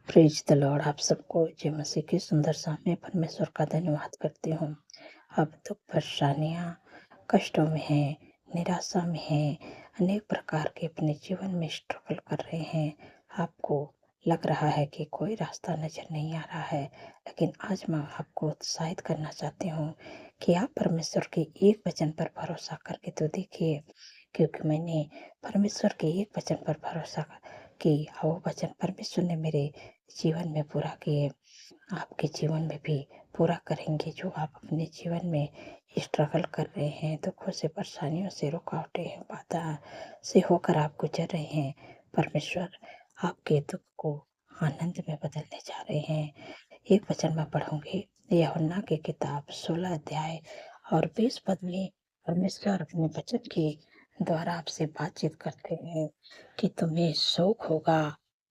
Praise the Lord. आप सबको जय मसीह की सुंदर सामने परमेश्वर का धन्यवाद करती हूँ। आप दुख परेशानियाँ कष्टों में हैं, निराशा में हैं, अनेक प्रकार के अपने जीवन में स्ट्रगल कर रहे हैं। आपको लग रहा है कि कोई रास्ता नजर नहीं आ रहा है, लेकिन आज मैं आपको उत्साहित करना चाहती हूँ कि आप परमेश्वर के एक वचन पर भरोसा करके तो देखिए, क्योंकि मैंने परमेश्वर के एक वचन पर भरोसा की और वो वचन परमेश्वर ने मेरे जीवन में पूरा किए। आपके जीवन में भी पूरा करेंगे। जो आप अपने जीवन में स्ट्रगल कर रहे हैं, दुखों से, परेशानियों से, रुकावटें, बाधा से होकर आप गुजर रहे हैं, परमेश्वर आपके दुख को आनंद में बदलने जा रहे हैं। एक वचन मैं पढ़ूंगी, यूहन्ना की किताब 16 अध्याय और 20 पद में परमेश्वर अपने वचन के द्वारा आपसे बातचीत करते हैं कि तुम्हें शोक होगा,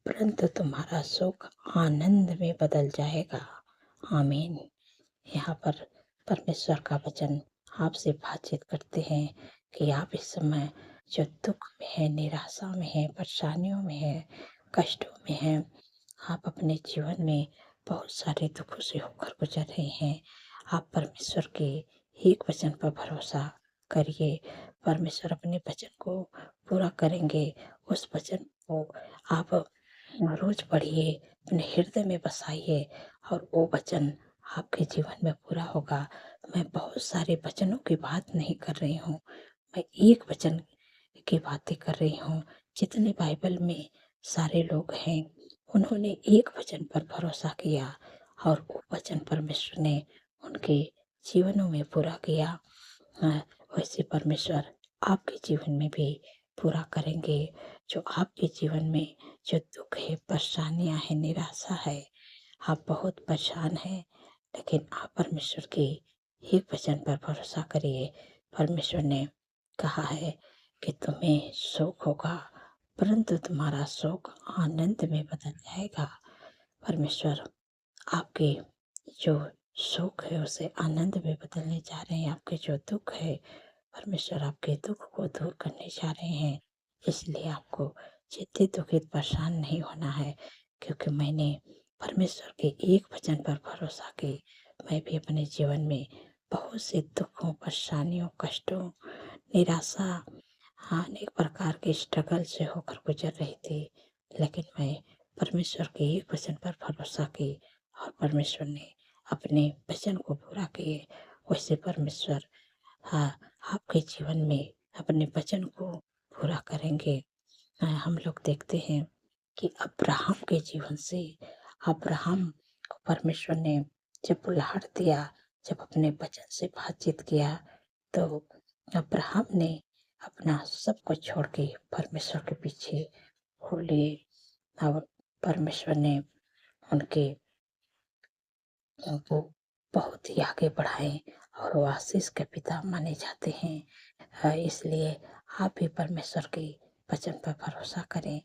परंतु तुम्हारा सुख आनंद में बदल जाएगा। आमीन। यहाँ पर परमेश्वर का वचन आपसे बातचीत करते हैं कि आप इस समय जो दुख में है, निराशा में है, परेशानियों में है, कष्टों में है, आप अपने जीवन में बहुत सारे दुखों से होकर गुजर रहे हैं। आप परमेश्वर के एक वचन पर भरोसा करिए। परमेश्वर अपने वचन को पूरा करेंगे। उस वचन को आप रोज पढ़िए, अपने हृदय में बसाइए और वो वचन आपके जीवन में पूरा होगा। मैं बहुत सारे वचनों की बात नहीं कर रही हूँ, मैं एक वचन की बातें कर रही हूँ। जितने बाइबल में सारे लोग हैं, उन्होंने एक वचन पर भरोसा किया और वो वचन परमेश्वर ने उनके जीवनों में पूरा किया। वैसे परमेश्वर आपके जीवन में भी पूरा करेंगे। जो आपके जीवन में जो दुख है, परेशानियां है, निराशा है, आप बहुत परेशान हैं, लेकिन आप परमेश्वर के एक वचन पर भरोसा करिए। परमेश्वर ने कहा है कि तुम्हें शोक होगा, परंतु तुम्हारा शोक आनंद में बदल जाएगा। परमेश्वर आपके जो शोक है उसे आनंद में बदलने जा रहे हैं। आपके जो दुख है, परमेश्वर आपके दुख को दूर करने जा रहे हैं। इसलिए आपको चिंतित दुखित परेशान नहीं होना है, क्योंकि मैंने परमेश्वर के एक वचन पर भरोसा की। मैं भी अपने जीवन में बहुत से दुखों, परेशानियों, कष्टों, निराशा, अनेक प्रकार के स्ट्रगल से होकर गुजर रही थी, लेकिन मैं परमेश्वर के एक वचन पर भरोसा की और परमेश्वर ने अपने वचन को पूरा किए। वैसे परमेश्वर हाँ आपके जीवन में अपने वचन को पूरा करेंगे। हम लोग देखते हैं कि अब्राहम के जीवन से, अब्राहम को परमेश्वर ने जब बुलाहट दिया, जब अपने वचन से बातचीत किया, तो अब्राहम ने अपना सब कुछ छोड़ के परमेश्वर के पीछे हो लिए और परमेश्वर ने उनके उनको बहुत ही आगे बढ़ाए और वो आशीष के पिता माने जाते हैं। इसलिए आप भी परमेश्वर के वचन पर भरोसा करें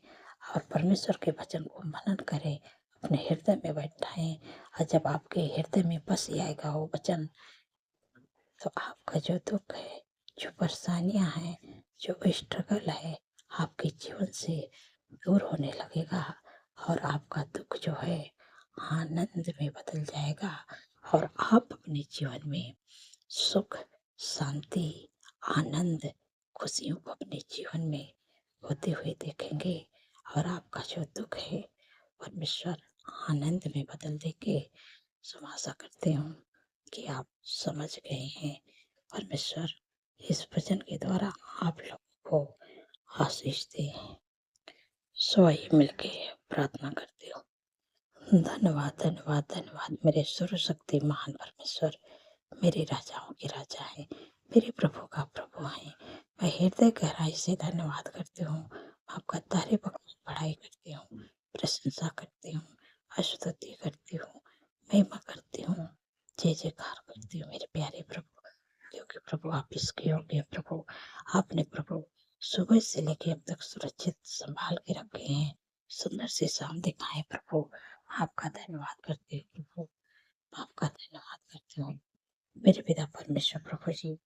और परमेश्वर के वचन को मनन करें, अपने हृदय में बैठाएं। और जब आपके हृदय में बस जाएगा वो वचन, तो आपका जो दुख है, जो परेशानियां हैं, जो स्ट्रगल है, आपके जीवन से दूर होने लगेगा और आपका दुख जो है आनंद में बदल जाएगा और आप अपने जीवन में सुख, शांति, आनंद, खुशियों को अपने जीवन में होते हुए देखेंगे और आपका जो दुख है परमेश्वर आनंद में बदल देंगे। सो आशा करती हूँ कि आप समझ गए हैं। परमेश्वर इस वचन के द्वारा आप लोगों को आशीष दे। सो आइए मिलके प्रार्थना करते हो। धन्यवाद, धन्यवाद, धन्यवाद मेरे सर्वशक्ति महान परमेश्वर, मेरे राजाओं के राजा है, मेरे प्रभु का प्रभु है। मैं हृदय गहराई से धन्यवाद करती हूँ, आपका तारीफ बढ़ाई करती हूँ, प्रशंसा करती हूँ, स्तुति करती हूँ, महिमा करती हूँ, जय जयकार करती हूँ मेरे प्यारे प्रभु। क्योंकि प्रभु आप इसके योग्य, प्रभु आपने प्रभु सुबह से लेके अब तक सुरक्षित संभाल के रखे हैं, सुंदर से शाम दिखाए प्रभु। आपका धन्यवाद करते हूँ प्रभु, आपका धन्यवाद करती हूँ मेरे पिता परमेश्वर। प्रभु जी,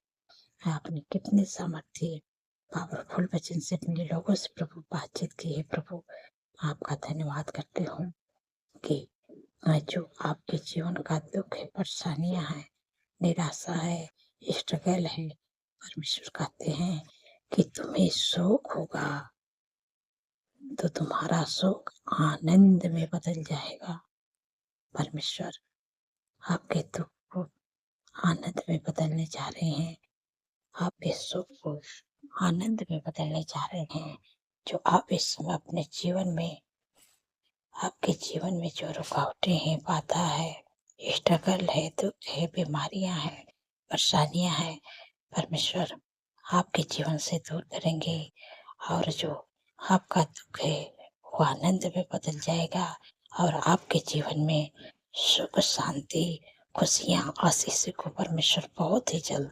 आपने कितने सामर्थ्य पावरफुल वचन से अपने लोगों से प्रभु बातचीत की है प्रभु, आपका धन्यवाद करती हूँ। कि जो आपके जीवन का दुख है, परेशानियां हैं, निराशा है, स्ट्रगल है, परमेश्वर कहते हैं कि तुम्हें शोक होगा तो तुम्हारा शोक आनंद में बदल जाएगा। परमेश्वर आपके दुख को आनंद में बदलने जा रहे हैं, आपके सुख को आनंद में बदलने जा रहे हैं। जो आप इस समय अपने जीवन में, आपके जीवन में जो रुकावटें हैं, बाधा है, स्ट्रगल है, दुख है, बीमारियां हैं, परेशानियां हैं, परमेश्वर आपके जीवन से दूर करेंगे और जो आपका दुख है वो आनंद में बदल जाएगा और आपके जीवन में सुख, शांति, खुशियां, आशीष को परमेश्वर बहुत ही जल्द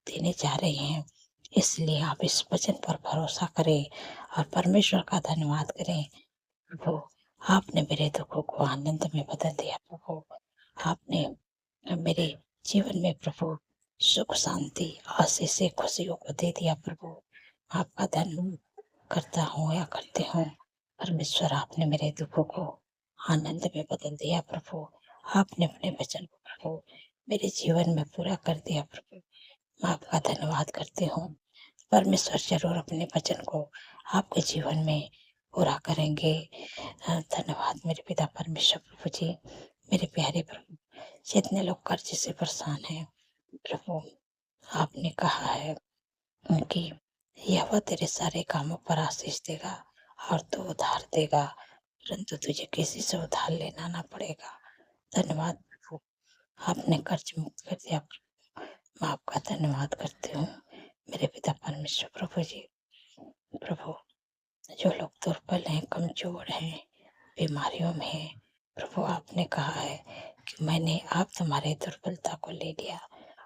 देने जा रहे हैं। इसलिए आप इस वचन पर भरोसा करें और परमेश्वर का धन्यवाद करें। प्रभु, आपने मेरे दुखों को आनंद में बदल दिया। प्रभु, आपने मेरे जीवन में प्रभु सुख, शांति, आशीष से खुशियों को दे दिया। प्रभु, आपका धन्यवाद करता हूँ या करते हूँ। परमेश्वर, आपने मेरे दुखों को आनंद में बदल दिया। प्रभु, आपने अपने वचन को प्रभु मेरे जीवन में पूरा कर दिया। प्रभु, मैं आपका धन्यवाद करती हूँ। परमेश्वर जरूर अपने वचन को आपके जीवन में पूरा करेंगे। धन्यवाद मेरे पिता परमेश्वर। प्रभु जी, मेरे प्यारे प्रभु, जितने लोग कर्ज से परेशान हैं प्रभु, आपने कहा है कि यहोवा तेरे सारे कामों पर आशीष देगा और तू उधार देगा, परंतु तुझे किसी से उधार लेना ना पड़ेगा। धन्यवाद प्रभु, आपने कर्ज मुक्त कर दिया। मैं आपका धन्यवाद करती हूँ मेरे पिता परमेश्वर। प्रभु जी, प्रभु जो लोग दुर्बल हैं, कमजोर हैं, बीमारियों में हैं, प्रभु आपने कहा है कि मैंने आप तुम्हारे दुर्बलता को ले लिया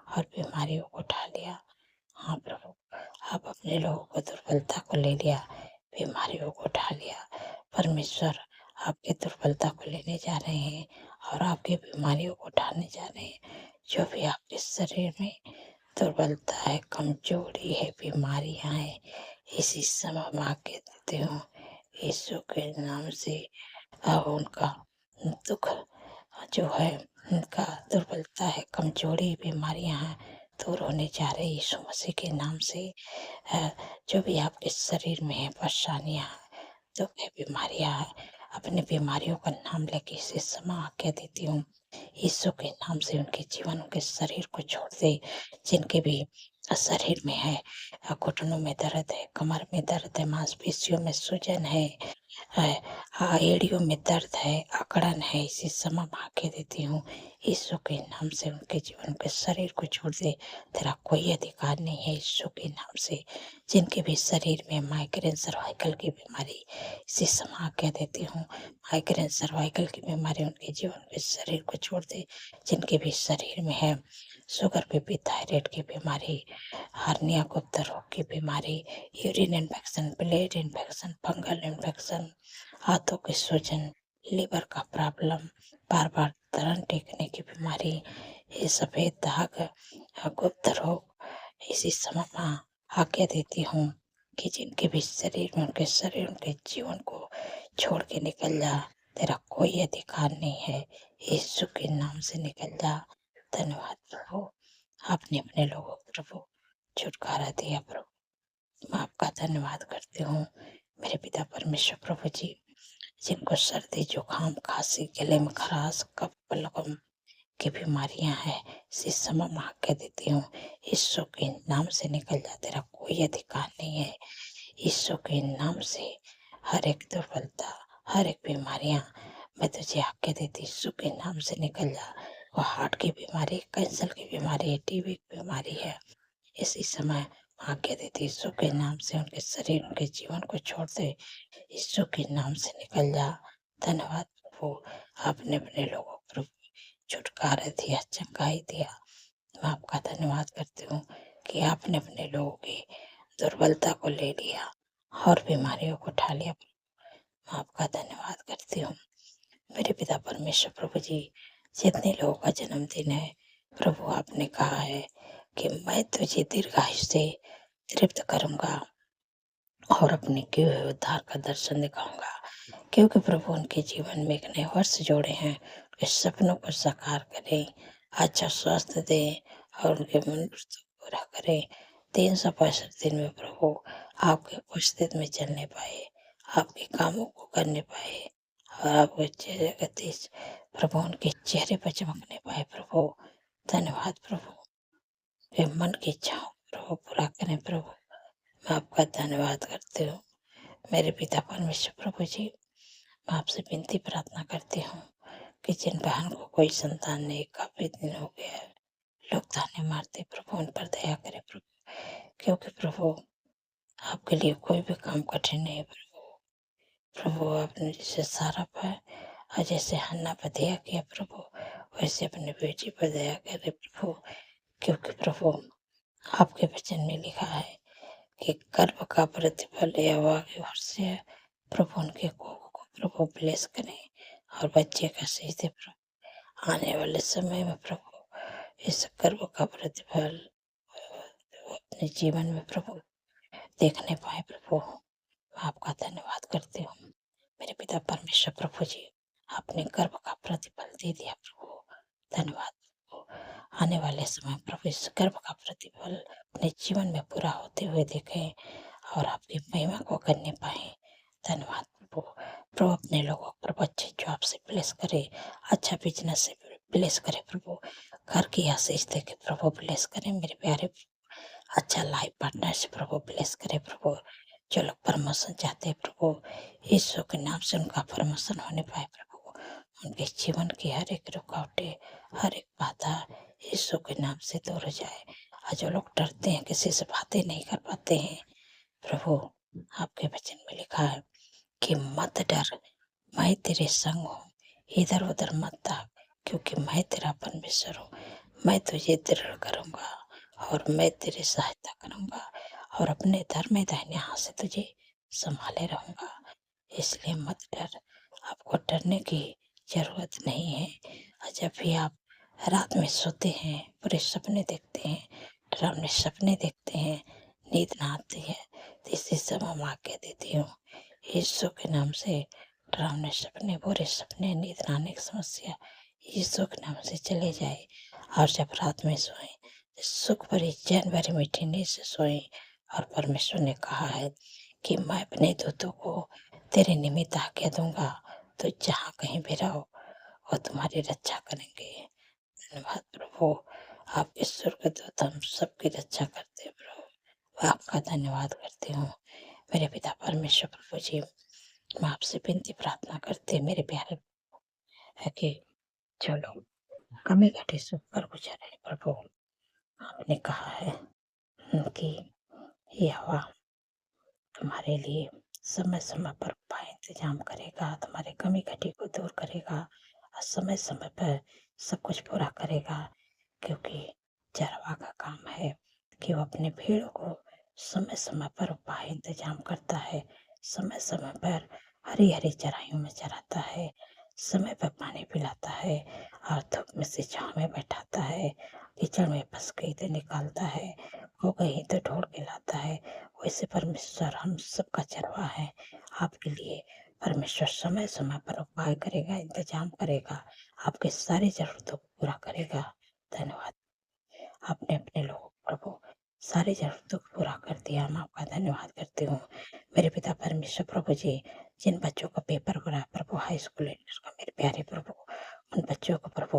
और बीमारियों को उठा लिया। हाँ प्रभु, आप अपने लोगों को दुर्बलता को ले लिया, बीमारियों को उठा लिया। परमेश्वर आपके दुर्बलता को लेने जा रहे हैं और आपकी बीमारियों को उठाने जा रहे हैं। जो भी आपके शरीर में दुर्बलता है, कमजोरी है, बीमारियां हैं, इसी समय मैं आके देती हूँ यीशु के नाम से। उनका दुख जो है, उनका दुर्बलता है, कमजोरी, बीमारियां हैं, दूर होने जा रहे यीशु मसीह के नाम से। जो भी आपके शरीर में है, परेशानियां, दुख है, बीमारियां हैं, अपने बीमारियों का नाम लेके इसे समय आज्ञा देती हूँ। यीशु के नाम से उनके जीवन, उनके शरीर को छोड़ दे। जिनके भी शरीर में है, घुटनों में दर्द है, कमर में दर्द है, मांसपेशियों में सूजन है, एड़ियों में दर्द है, अकड़न है, इसी समय भागे देती हूँ। यीशु के नाम से उनके जीवन के शरीर को छोड़ दे। तेरा कोई अधिकार नहीं है यीशु के नाम से। जिनके भी शरीर में माइग्रेन, सर्वाइकल की बीमारी, इसी समय आज्ञा देती हूँ। माइग्रेन, सर्वाइकल की बीमारी उनके जीवन के शरीर को छोड़ दे। जिनके भी शरीर में है शुगर, बीपी, थायराइड की बीमारी, हार्निया, गुप्त रोग की बीमारी, urine infection, blood infection, fungal infection, हाथों की सूजन, लीवर का प्रॉब्लम, बार बार तरण टेकने की बीमारी, ये सफेद दाग, गुप्त रोग, इसी समय में आज्ञा देती हूँ कि जिनके भी शरीर में, उनके शरीर, उनके जीवन को छोड़ के निकल जा। तेरा कोई अधिकार नहीं है, यीशु के नाम से निकल जा। धन्यवाद प्रभु, आपने अपने लोगों को प्रभु छुटकारा दिया। प्रभु, मैं आपका धन्यवाद करती हूँ मेरे पिता परमेश्वर। प्रभु जी, जिनको सर्दी, जुकाम, खांसी, गले में खराश, कफ, बलगम की बीमारियां हैं, इसी समय मैं आज्ञा देती हूँ, यीशु के नाम से निकल जा। तेरा कोई अधिकार नहीं है, यीशु के नाम से हर एक दुर्बलता, हर एक बीमारियां मैं तुझे आज्ञा देती, यीशु के नाम से निकल जा। वो हार्ट की बीमारी, कैंसर की बीमारी, टीबी की बीमारी है, इसी समय आज्ञा देती, यीशु के नाम से उनके शरीर, उनके जीवन को छोड़ दे, यीशु के नाम से निकल जा। धन्यवाद प्रभु, आपने अपने लोगों को प्रभु छुटकारा दिया, चंगाई दिया। मैं आपका धन्यवाद करती हूँ कि आपने अपने लोगों की दुर्बलता को ले लिया और बीमारियों को उठा लिया। मैं आपका धन्यवाद करती हूँ मेरे पिता परमेश्वर। प्रभु जी, जितने लोगों का जन्मदिन है प्रभु, आपने कहा है कि मैं तुझे दीर्घायु से तृप्त करूंगा और अपने किए हुए उद्धार का दर्शन दिखाऊंगा। क्योंकि प्रभु उनके जीवन में एक नए वर्ष जोड़े हैं। उनके सपनों को साकार करें, अच्छा स्वास्थ्य दें और उनके मनोरथ पूरा करें। 365 दिन में प्रभु आपके उपस्थिति में चलने पाए, आपके कामों को करने पाए और आपके चेहरे का तेज प्रभु उनके चेहरे पर चमकने पाए। प्रभु धन्यवाद प्रभु, के मन की इच्छाओं प्रभु पूरा करें। प्रभु मैं आपका धन्यवाद करती हूँ। मेरे पिता परमेश्वर प्रभु जी, मैं आपसे विनती प्रार्थना करती हूँ कि जिन बहन को कोई संतान नहीं, काफी दिन हो गया है, लोग ताने मारते, प्रभु उन पर दया करे प्रभु, क्योंकि प्रभु आपके लिए कोई भी काम कठिन नहीं है। प्रभु आपने जैसे सारा पर और जैसे हन्ना पर दया किया प्रभु, वैसे अपने बेटी पर दया करे प्रभु, क्योंकि प्रभु आपके वचन में लिखा है कि गर्भ का प्रतिफल यहोवा की ओर से है। प्रभु उनके कोख को प्रभु ब्लेस करें और बच्चे का सही से प्रभु आने वाले समय में प्रभु इस गर्भ का प्रतिफल वो अपने जीवन में प्रभु देखने पाए। प्रभु मैं आपका धन्यवाद करती हूँ। मेरे पिता परमेश्वर प्रभु जी, आपने गर्भ का प्रतिफल दे दिया प्रभु, धन्यवाद प्रभु। आने वाले समय प्रभु इस गर्भ का प्रतिफल अपने जीवन में पूरा होते हुए देखें और आपकी महिमा को करने पाए। धन्यवाद प्रभु। प्रभु अपने लोगों पर अच्छे जॉब से ब्लेस करे, अच्छा बिजनेस से ब्लेस करे प्रभु, घर की आशीष दे के प्रभु ब्लेस करे मेरे प्यारे। अच्छा लाइफ पार्टनर से प्रभु ब्लेस करे प्रभु। जो लोग प्रमोशन चाहते हैं प्रभु, यीशु के नाम से उनका प्रमोशन होने पाए प्रभु। उनके जीवन की हर एक रुकावटें, हर एक बाधा यीशु के नाम से दूर हो जाए। और जो लोग डरते हैं, किसी से बातें नहीं कर पाते हैं प्रभु, आपके वचन में लिखा है कि मत डर, मैं तेरे संग हूँ, इधर उधर मत भाग, क्योंकि मैं तेरा परमेश्वर हूँ। मैं तुझे दृढ़ करूँगा और मैं तेरी सहायता करूँगा और अपने धर्म में दाहिने हाथ से तुझे संभाले रहूँगा। इसलिए मत डर, आपको डरने की जरूरत नहीं है। और जब भी आप रात में सोते हैं, बुरे सपने देखते हैं, डरावने सपने देखते हैं, नींद ना आती है, तो इसी समय मैं आज्ञा देती हूँ यीशु के नाम से डरावने सपने, बुरे सपने, नींद ना आने की समस्या यीशु के नाम से चले जाए। और जब रात में सोएं, सुख भरी चैन भरी मीठी नींद से सोएं। और परमेश्वर ने कहा है कि मैं अपने दूतों को तेरे निमित्त आज्ञा दूंगा, तो जहाँ कहीं भी रहो वो तुम्हारी रक्षा करेंगे। धन्यवाद प्रभु, आपके स्वर्गदूत हम सबकी रक्षा करते हैं प्रभु, आपका धन्यवाद करती हूँ। मेरे पिता परमेश्वर प्रभु जी, मैं आपसे विनती प्रार्थना करते मेरे प्यारे है कि जो लोग कमी घटी सुख कर गुजरे प्रभु, आपने कहा है कि यहोवा तुम्हारे लिए समय समय पर उपाय इंतजाम करेगा, तुम्हारे कमी घटी को दूर करेगा और समय समय पर सब कुछ पूरा करेगा। क्योंकि चरवा का काम है कि वो अपने भेड़ों को समय समय पर उपाय इंतजाम करता है, समय समय पर हरी हरी चराइयों में चराता है, समय पर पानी पिलाता है और धूप में से छाँव में बैठाता है, कीचड़ में फंस गई तो निकालता है, हो गई तो ढूंढ के लाता है। वैसे परमेश्वर हम सबका चरवा है। आपके लिए परमेश्वर समय समय पर उपाय करेगा, इंतजाम करेगा, आपके सारी जरूरतों को पूरा करेगा। धन्यवाद, आपने अपने लोगों को प्रभु सारी जरूरतों को पूरा कर दिया। मैं आपका धन्यवाद करती हूँ। मेरे पिता परमेश्वर प्रभु जी, जिन बच्चों का पेपर हो रहा है प्रभु, हाई स्कूल इंटर का, मेरे प्यारे प्रभु, उन बच्चों को प्रभु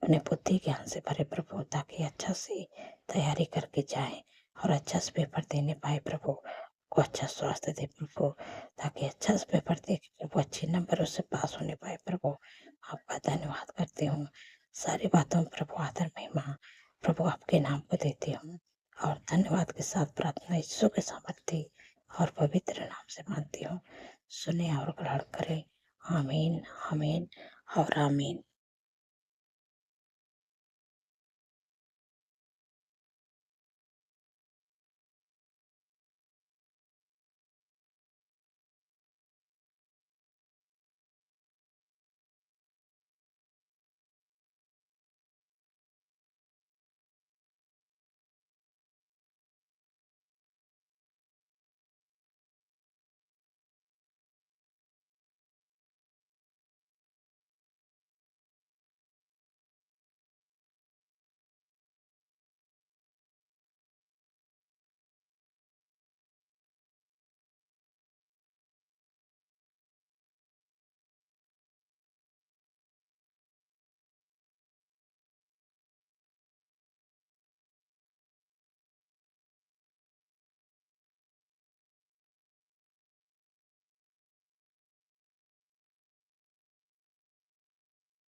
अपने बुद्धि ज्ञान से भरे प्रभु, ताकि अच्छा से तैयारी करके जाए और अच्छा से पेपर देने पाए प्रभु, को अच्छा स्वास्थ्य दे प्रभु, ताकि अच्छा से पेपर दे के प्रभु अच्छे नंबरों से पास होने पाए प्रभु। आपका धन्यवाद करती हूँ। सारी बातों में प्रभु आदर महिमा प्रभु आपके नाम को देती हूँ और धन्यवाद के साथ प्रार्थना यीशु के सामर्थ्य और पवित्र नाम से मानती हूँ। सुने और ग्रहण करें। आमीन, आमीन और आमीन।